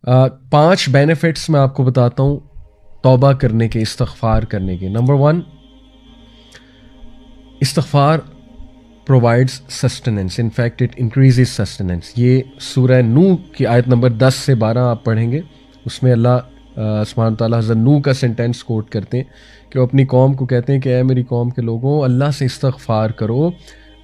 5 benefits मैं आपको बताता हूँ तौबा करने के, इस्तग़फ़ार करने के। नंबर 1, इस्तग़फ़ार provides sustenance, in fact it increases sustenance. ये सूरह नूह की आयत नंबर 10 से 12 आप पढ़ेंगे, उसमें अल्लाह सुब्हान ताला हज़रत नूह का सेंटेंस कोट करते हैं कि वो अपनी कौम को कहते हैं कि ऐ मेरी कौम के लोगों, अल्लाह से इस्तग़फ़ार करो,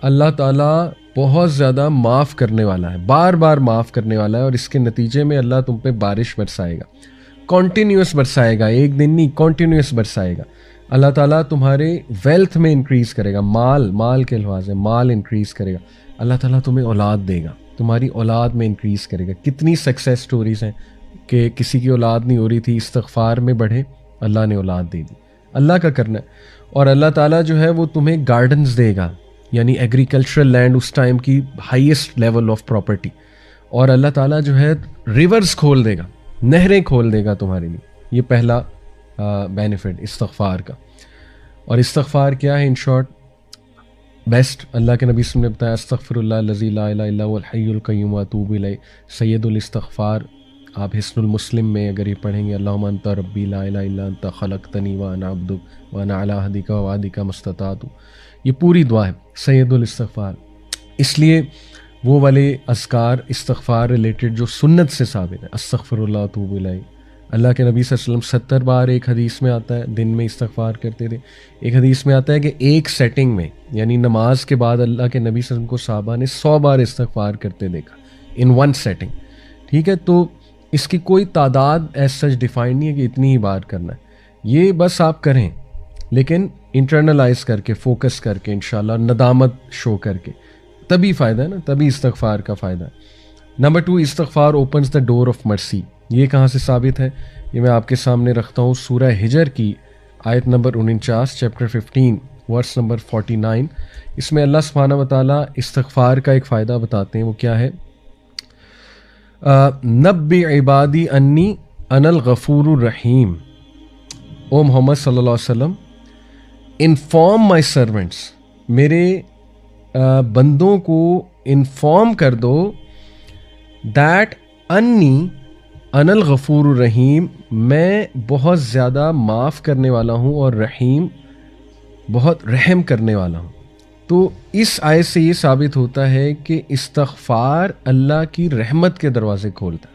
अल्लाह ताला बहुत ज़्यादा माफ़ करने वाला है, बार बार माफ़ करने वाला है, और इसके नतीजे में अल्लाह तुम पे बारिश बरसाएगा, कॉन्टीन्यूस बरसाएगा, एक दिन नहीं, कॉन्टीन्यूस बरसाएगा। अल्लाह ताला तुम्हारे वेल्थ में इंक्रीज़ करेगा, माल के लिहाज से माल इंक्रीज़ करेगा। अल्लाह ताला तुम्हें औलाद देगा, तुम्हारी औलाद में इंक्रीज़ करेगा। कितनी सक्सेस स्टोरीज़ हैं कि किसी की औलाद नहीं हो रही थी, इस्तग़फ़ार में बढ़े, अल्लाह ने औलाद दे दी। अल्लाह का करना है। और अल्लाह ताला जो है वो तुम्हें गार्डन्स देगा, यानी एग्रीकल्चरल लैंड उस टाइम की हाईएस्ट लेवल ऑफ प्रॉपर्टी। और अल्लाह ताला जो है रिवर्स खोल देगा, नहरें खोल देगा तुम्हारे लिए। ये पहला बेनिफिट इस्तग़फ़ार का। और इस्तग़फ़ार क्या है इन शॉर्ट? बेस्ट अल्लाह के नबी वसल्लम ने बताया, अस्तग़फ़िरुल्लाह लज़ी ला इलाहा इल्ला हुवल हय्युल क़य्यूम व अतूबु इलैह, सय्यदुल इस्तग़फ़ार। आप हिस्नुल मुस्लिम में अगर ये पढ़ेंगे, अल्लाहुम्मा अंता रब्बी ला इलाहा इल्ला अंता खलक़तनी व अना अब्दुक व अना अला अहदिका व वादिका मस्ततातु, ये पूरी दुआ है सय्यदुल इस्तग़फ़ार। इसलिए वो वाले अज़कार इस्तग़फ़ार रिलेटेड जो सुन्नत से साबित है, अस्तग़फ़िरुल्लाह व अतूबु इलैह, अल्लाह के नबी सल्लल्लाहु अलैहि वसल्लम 70 बार एक हदीस में आता है दिन में इस्तग़फ़ार करते थे। एक हदीस में आता है कि एक सेटिंग में, यानी नमाज के बाद अल्लाह के नबी सल्लल्लाहु अलैहि वसल्लम को सहाबा ने 100 बार इस्तग़फ़ार करते देखा, इन वन सेटिंग। ठीक है, तो इसकी कोई तादाद एज सच डिफाइंड नहीं है कि इतनी ही बार करना है, ये बस आप करें, लेकिन इंटरनलाइज करके, फोकस करके, इंशाल्लाह नदामत शो करके, तभी फ़ायदा है ना, तभी इस्तग़फ़ार का फ़ायदा है। नंबर 2, इस्तग़फ़ार opens the door of mercy. ये कहाँ से साबित है? ये मैं आपके सामने रखता हूँ सूरह हिजर की आयत नंबर 49, चैप्टर 15 वर्स नंबर 49। इसमें अल्लाह सुब्हानहू व तआला इस्तग़फ़ार का एक फ़ायदा बताते हैं। वो क्या है? नब्बि इबादी अन्नी अनल गफूरुर रहीम। ओ मोहम्मद सल्लल्लाहु अलैहि वसल्लम, इन्फॉर्म माई सर्वेंट्स, मेरे बंदों को इन्फॉर्म कर दो, दैट अन्नी अनल गफूरुर रहीम, मैं बहुत ज़्यादा माफ़ करने वाला हूँ, और रहीम, बहुत रहम करने वाला हूँ। तो इस आयत से ये साबित होता है कि इस्तग़फ़ार अल्लाह की रहमत के दरवाज़े खोलता है,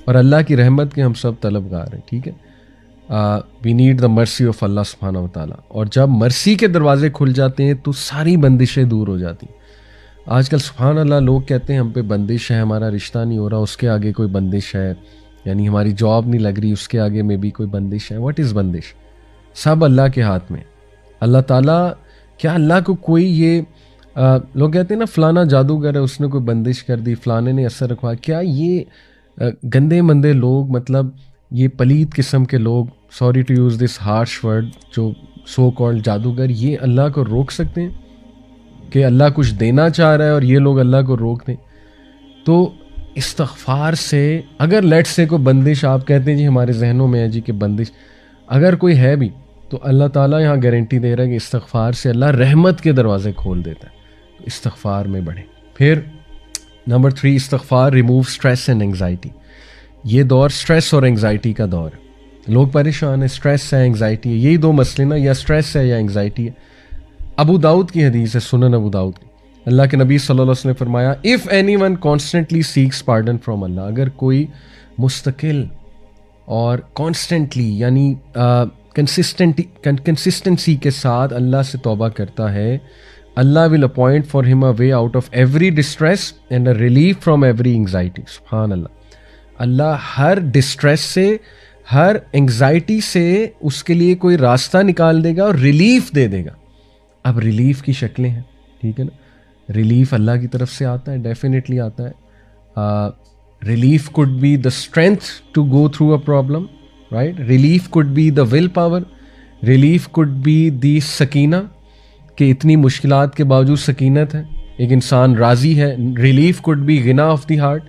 और अल्लाह की रहमत के हम सब तलबगार हैं। ठीक है, we need the mercy of अल्लाह सुब्हानहू व तआला। और जब मर्सी के दरवाज़े खुल जाते हैं तो सारी बंदिशें दूर हो जाती हैं। आजकल सुब्हान अल्लाह लोग कहते हैं हम पे बंदिश है, हमारा रिश्ता नहीं हो रहा, उसके आगे कोई बंदिश है, यानी हमारी जॉब नहीं लग रही, उसके आगे में भी कोई बंदिश है। व्हाट इज़ बंदिश? सब अल्लाह के हाथ में। अल्लाह ताला, क्या अल्लाह को कोई ये लोग कहते हैं ना फ़लाना जादूगर है, उसने कोई बंदिश कर दी, फ़लाने ने असर रखवा, क्या ये गंदे मंदे लोग, मतलब ये पलीद किस्म के लोग, sorry to use this harsh word, जो सो कॉल्ड जादूगर, ये अल्लाह को रोक सकते हैं? कि अल्लाह कुछ देना चाह रहा है और ये लोग अल्लाह को रोक दें? तो इस्तग़फ़ार से, अगर लेट्स से कोई बंदिश आप कहते हैं जी हमारे जहनों में है जी कि बंदिश, अगर कोई है भी, तो अल्लाह ताला यहाँ गारंटी दे रहा है कि इस्तग़फ़ार से अल्लाह रहमत के दरवाज़े खोल देता है। तो इस्तग़फ़ार में बढ़े। फिर नंबर 3, इस्तग़फ़ार रिमूव स्ट्रेस एंड एंग्जाइटी। ये दौर स्ट्रेस और एंग्जाइटी का दौर है। लोग परेशान हैं, स्ट्रेस है, एंग्जाइटी है, यही दो मसले ना, या स्ट्रेस है या एंग्जाइटी है। अबू दाऊद की हदीस है, सुनन अबू दाऊद की, अल्लाह के नबी सल्लल्लाहु अलैहि वसल्लम ने फरमाया, if anyone constantly seeks pardon from अल्लाह, अगर कोई मुस्तकिल और कॉन्स्टेंटली, यानी कंसिस्टेंसी के साथ अल्लाह से तौबा करता है, अल्लाह will appoint for him a way out of every distress and a relief from every anxiety. सुभान अल्लाह, अल्लाह हर डिस्ट्रेस से, हर एंग्जाइटी से उसके लिए कोई रास्ता निकाल देगा और रिलीफ दे देगा। अब रिलीफ की शक्लें हैं, ठीक है ना, रिलीफ अल्लाह की तरफ से आता है, डेफिनेटली आता है। Relief could be the strength to go through a problem, right? Relief could be the will power, relief could be the सकीना, कि इतनी मुश्किलात के बावजूद सकीनत है, एक इंसान राज़ी है। रिलीफ कुड बी गिना ऑफ द हार्ट,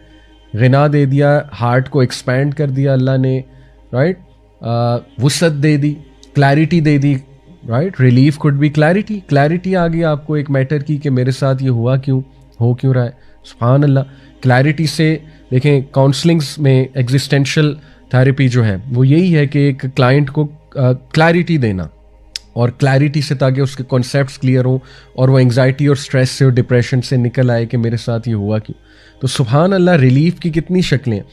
गिना दे दिया, हार्ट को एक्सपैंड कर दिया अल्लाह ने, राइट? वुसअत दे दी, क्लैरिटी दे दी, right? Relief could be clarity आ गई आपको एक मैटर की कि मेरे साथ ये हुआ क्यों, हो क्यों रहा है। सुभान अल्लाह, क्लैरिटी से देखें, काउंसलिंग्स में एग्जिस्टेंशियल थेरेपी जो है वो यही है कि एक क्लाइंट को क्लैरिटी देना, और क्लैरिटी से ताकि उसके कॉन्सेप्ट्स क्लियर हों और वो एंग्जाइटी और स्ट्रेस से और डिप्रेशन से निकल आए कि मेरे साथ ये हुआ क्यों। तो सुभान अल्लाह, रिलीफ की कितनी शक्लें हैं,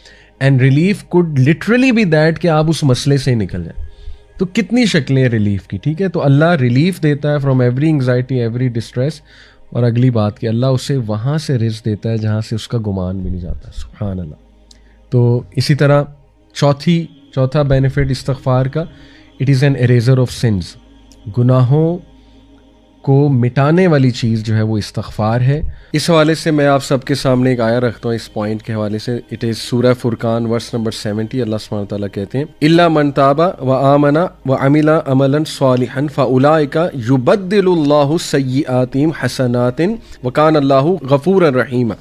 and relief could literally be that कि आप उस मसले से निकल जाए। तो कितनी शक्लें हैं रिलीफ की, ठीक है। तो अल्लाह रिलीफ देता है from every anxiety, every distress, और अगली बात कि अल्लाह उसे वहाँ से रिज़्क देता है जहाँ से उसका गुमान भी नहीं जाता। सुभान अल्लाह। तो इसी तरह चौथा बेनिफिट इस्तग़फ़ार का, it is an eraser of since. गुनाहों को मिटाने वाली चीज़ जो है वो इस्तग़फ़ार है। इस हवाले से मैं आप सबके सामने एक आया रखता हूँ इस पॉइंट के हवाले से। इट इज़ सूरह फुरकान वर्स नंबर 70। अल्लाह सुब्हानहू व तआला कहते हैं, इल्ला मन ताबा व आमना व अमिला अमलन सालिहन फउलाइका युबद्दिलुल्लाहु सय्यिआतिहिम हसनातिन व कान अल्लाहु गफूरन रहीमा।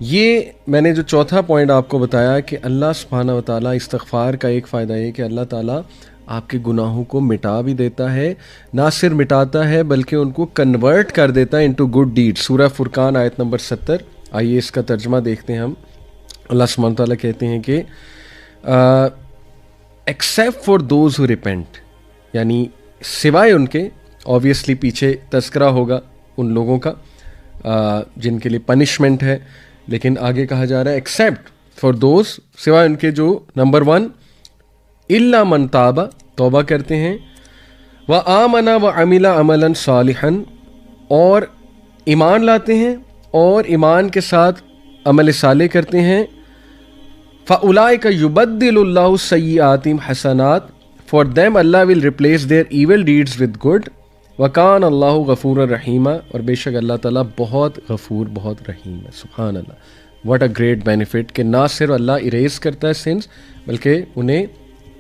ये मैंने जो चौथा पॉइंट आपको बताया कि अल्लाह सुब्हानहू व तआला इस्तग़फ़ार का एक फ़ायदा ये कि अल्लाह ताला आपके गुनाहों को मिटा भी देता है, ना सिर्फ मिटाता है बल्कि उनको कन्वर्ट कर देता है इनटू गुड डीड। सूरह फुरकान आयत नंबर 70। आइए इसका तर्जमा देखते हैं हम। अल्लाह सुब्हानहू व तआला कहते हैं कि except for those who repent, यानी सिवाय उनके, ऑब्वियसली पीछे तस्करा होगा उन लोगों का जिनके लिए पनिशमेंट है, लेकिन आगे कहा जा रहा है एक्सेप्ट फॉर दोज, सिवाय उनके जो नंबर 1 इल्ला मन ताबा, तौबा करते हैं, व आमना व अमिला अमलन सालिहन, और ईमान लाते हैं और ईमान के साथ अमल साले करते हैं, फ़उलाइका युबद्दिलुल्लाहु सय्यिआतिहिम हसनात, फॉर देम अल्लाह will replace their evil deeds with good, व कान अल्लाहु गफूरन रहीमा, और बेशक अल्लाह ताला बहुत गफूर बहुत रहीम है। सुभान अल्लाह, व्हाट अ ग्रेट बेनिफिट कि ना सिर्फ अल्लाह इरेज करता है सिंस बल्कि उन्हें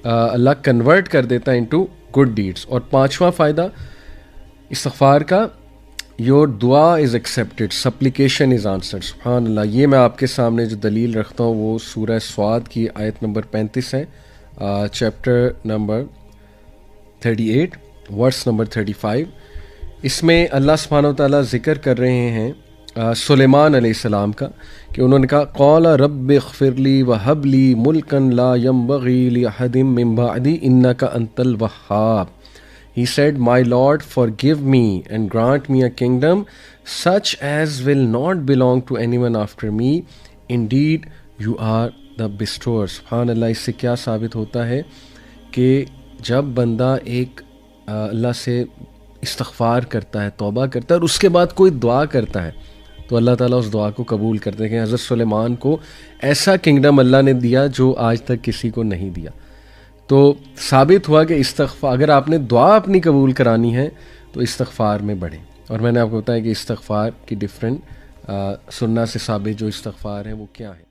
अल्लाह कन्वर्ट कर देता है इनटू गुड डीड्स। और पांचवा फ़ायदा इस्तग़फ़ार का, योर दुआ इज़ एक्सेप्टेड, सप्लिकेशन इज़ आंसर्ड। सुभान अल्लाह। ये मैं आपके सामने जो दलील रखता हूँ वो सूरह स्वाद की आयत नंबर 35 है, चैप्टर नंबर 38 वर्स नंबर 35। इसमें अल्लाह सुब्हानहू व तआला ज़िक्र कर रहे हैं सुलेमान अलैहिस्सलाम का, कि उन्होंने कहा क़ाला रब्बि ग़फ़िरली व हबली मुल्कन ला यंबग़ी लिअहदिम मिन बअदी इन्नका Antil वह्हाब। He said, My Lord, forgive me and grant me a kingdom such as will not belong to anyone after me. Indeed, you are the bestower. सुभान अल्लाह। इससे क्या साबित होता है कि जब बंदा एक अल्लाह से इस्तग़फ़ार करता है, तौबा करता है, और उसके बाद कोई दुआ करता है तो अल्लाह ताला उस दुआ को कबूल करते हैं। हज़रत सुलेमान को ऐसा किंगडम अल्लाह ने दिया जो आज तक किसी को नहीं दिया। तो साबित हुआ कि इस्तग़फ़ार, अगर आपने दुआ अपनी कबूल करानी है तो इस्तग़फ़ार में बढ़ें। और मैंने आपको बताया कि इस्तग़फ़ार की डिफरेंट सुन्ना से साबित जो इस्तग़फ़ार है वो क्या है।